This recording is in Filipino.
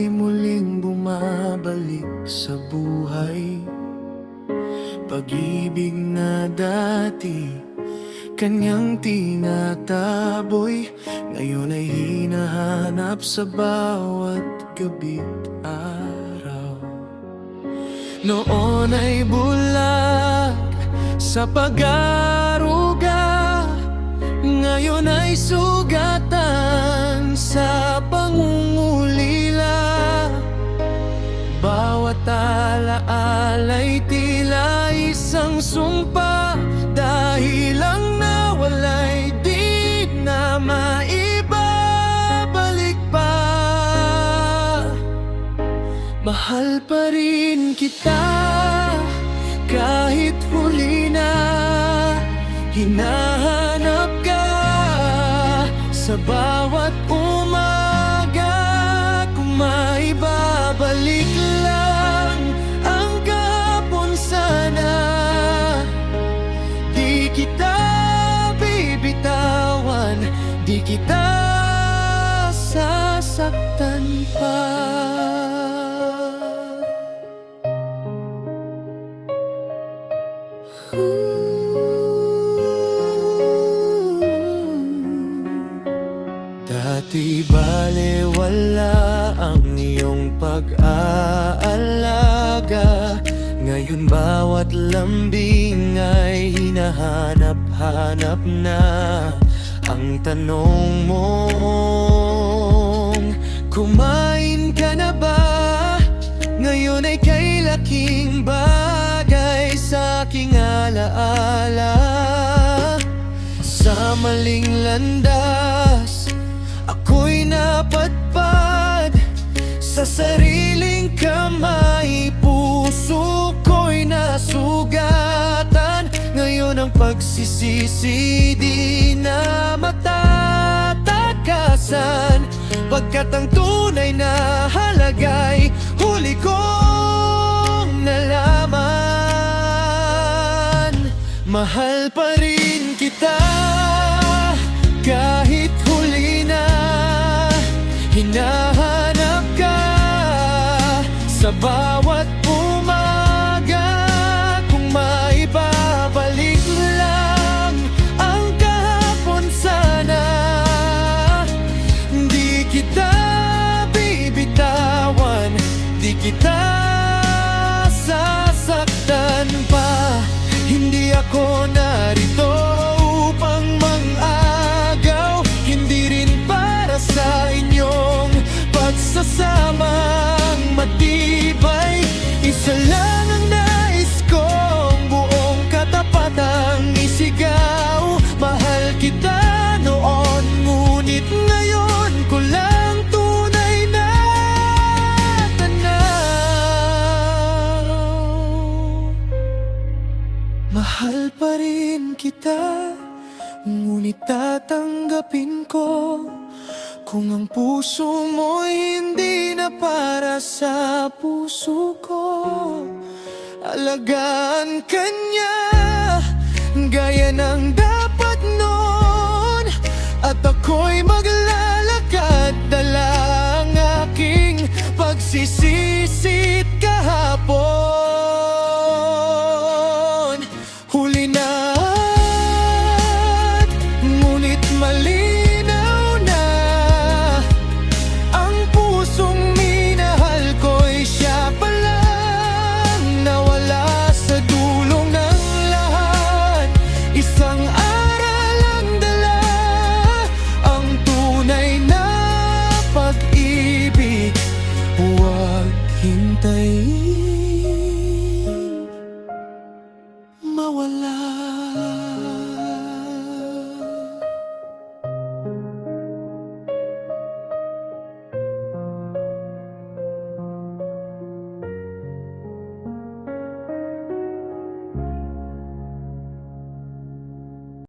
ay muling bumabalik sa buhay. Pag-ibig na dati kanyang tinataboy, ngayon ay hinahanap sa bawat gabi't araw. Noon ay bulag sa pag-aaruga, ngayon ay sugatan sa pangungulila. Bawat alaala'y tila isang sumpa, dahil ang nawala'y di na maibabalik pa. Mahal pa rin kita kahit huli na, hinahanap ka sa bawat umaga. Kung maibabalik lang ang kahapon sana, di kita bibitawan, di kita sasaktan pa. Dati balewala ang iyong pag-aalaga, ngayon bawat lambing ay hinahanap-hanap na. Ang tanong mong, kumain ka na ba? Ngayon ay kay laking bagay sa aking alaala. Sa maling landas ako'y napadpad, sa sariling kamay puso ko'y nasugatan. Ngayon ang pagsisisi di na matatakasan, pagkat ang tunay na halaga'y huli kong nalaman. Mahal pa rin kita kahit huli na, hinahanap ka sa bawat umaga. Kung maibabalik lang ang kahapon sana, di kita bibitawan, di kita sasaktan pa. Hindi ako narito upang mang-agaw, hindi rin para sa inyong pagsasamang matibay. Isa lang ang nais kong buong katapatang isigaw. Mahal kita noon, ngunit ngayon ko lang tunay na tanaw. Mahal pa rin kita, ngunit tatanggapin ko kung ang puso mo'y hindi na para sa puso ko. Alagaan ka niya gaya ng dapat noon, at ako'y maglalakad dala ang aking pagsisisi.